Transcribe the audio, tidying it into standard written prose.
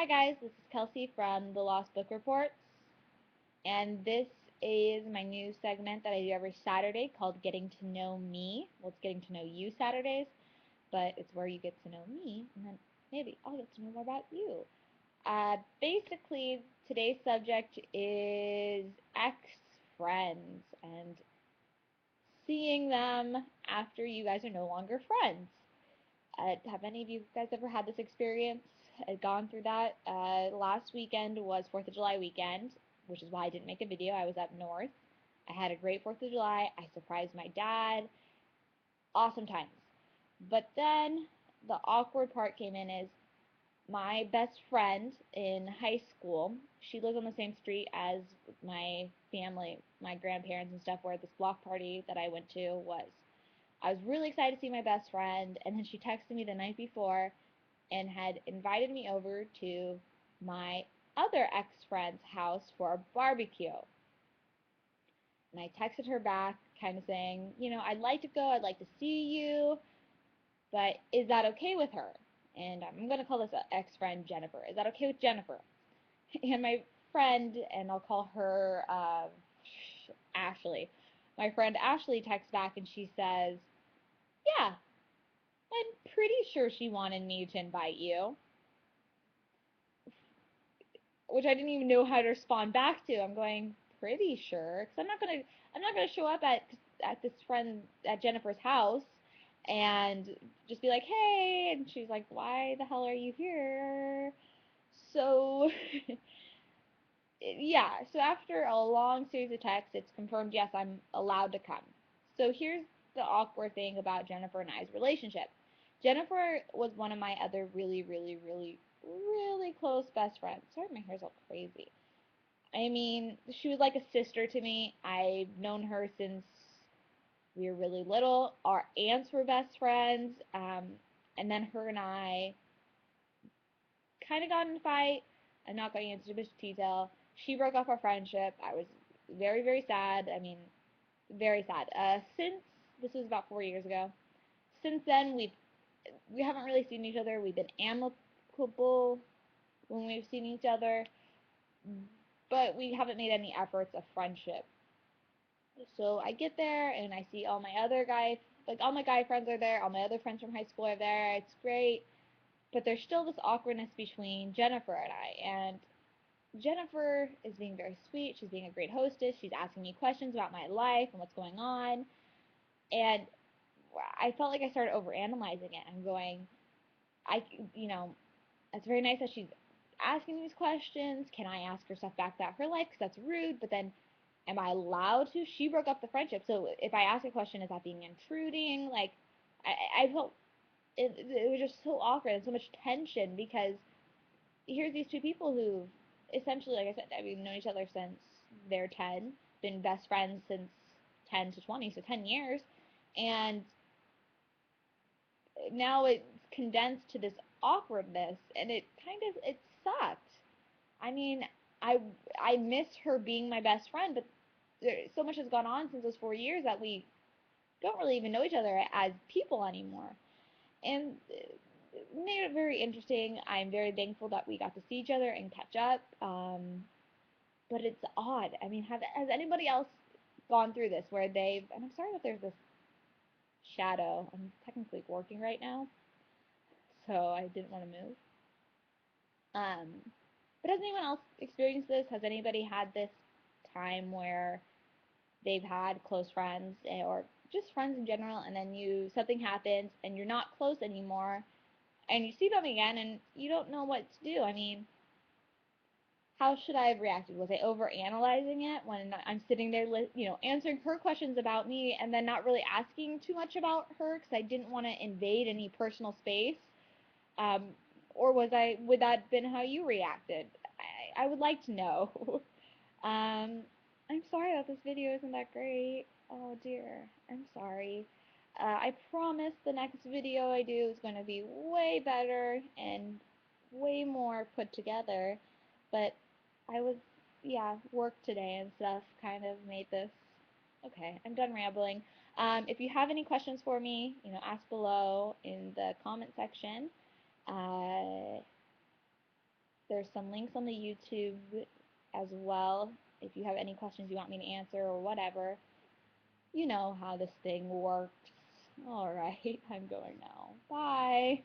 Hi guys, this is Kelsey from the Lost Book Reports, and this is my new segment that I do every Saturday called Getting to Know Me. Well, it's Getting to Know You Saturdays, but it's where you get to know me, and then maybe I'll get to know more about you. Basically, today's subject is ex-friends and seeing them after you guys are no longer friends. Have any of you guys ever had this experience? Gone through that? Last weekend was 4th of July weekend, which is why I didn't make a video. I was up north. I had a great 4th of July. I surprised my dad. Awesome times. But then the awkward part came in is my best friend in high school, she lives on the same street as my family, my grandparents and stuff, where this block party that I went to was. I was really excited to see my best friend, and then she texted me the night before and had invited me over to my other ex-friend's house for a barbecue. And I texted her back kind of saying, I'd like to go, I'd like to see you, but is that okay with her? And I'm going to call this ex-friend Jennifer. Is that okay with Jennifer? And my friend, and I'll call her Ashley. My friend Ashley texts back and she says, yeah, I'm pretty sure she wanted me to invite you. Which I didn't even know how to respond back to. I'm going, pretty sure, because I'm not gonna show up at this friend at Jennifer's house and just be like, hey, and she's like, why the hell are you here? So yeah, so after a long series of texts, it's confirmed, yes, I'm allowed to come. So here's the awkward thing about Jennifer and I's relationship. Jennifer was one of my other really, really, really, really close best friends. Sorry, my hair's all crazy. I mean, she was like a sister to me. I've known her since we were really little. Our aunts were best friends. And then her and I kind of got in a fight. I'm not going into too much detail. She broke off our friendship. I was very, very sad. I mean, very sad. Since this was about 4 years ago, since then we haven't really seen each other. We've been amicable when we've seen each other, but we haven't made any efforts of friendship. So I get there and I see all my other guys, like all my guy friends are there, all my other friends from high school are there. It's great, but there's still this awkwardness between Jennifer and I. And Jennifer is being very sweet. She's being a great hostess. She's asking me questions about my life and what's going on. And I felt like I started overanalyzing it. I'm going, I, you know, it's very nice that she's asking these questions. Can I ask her stuff back about her life? Because that's rude. But then, am I allowed to? She broke up the friendship. So if I ask a question, is that being intruding? Like, I felt it was just so awkward and so much tension because here's these two people who essentially, like I said, I mean, known each other since they're 10, been best friends since 10 to 20, so 10 years, and now it's condensed to this awkwardness, and it sucked. I mean, I I miss her being my best friend, but so much has gone on since those 4 years that we don't really even know each other as people anymore. And it made it very interesting. I'm very thankful that we got to see each other and catch up. But it's odd. I mean, has anybody else gone through this where they've, and I'm sorry that there's this shadow. I'm technically working right now, so I didn't want to move. Um, but has anyone else experienced this? Has anybody had this time where they've had close friends or just friends in general, and then something happens and you're not close anymore, and you see them again and you don't know what to do? I mean, how should I have reacted? Was I over analyzing it when I'm sitting there, answering her questions about me and then not really asking too much about her because I didn't want to invade any personal space? Um, or would that have been how you reacted? I would like to know. I'm sorry that this video isn't that great. Oh dear, I'm sorry. I promise the next video I do is going to be way better and way more put together. But I was, yeah, work today and stuff kind of made this. Okay, I'm done rambling. If you have any questions for me, ask below in the comment section. There's some links on the YouTube as well if you have any questions you want me to answer or whatever. You know how this thing works. All right, I'm going now. Bye.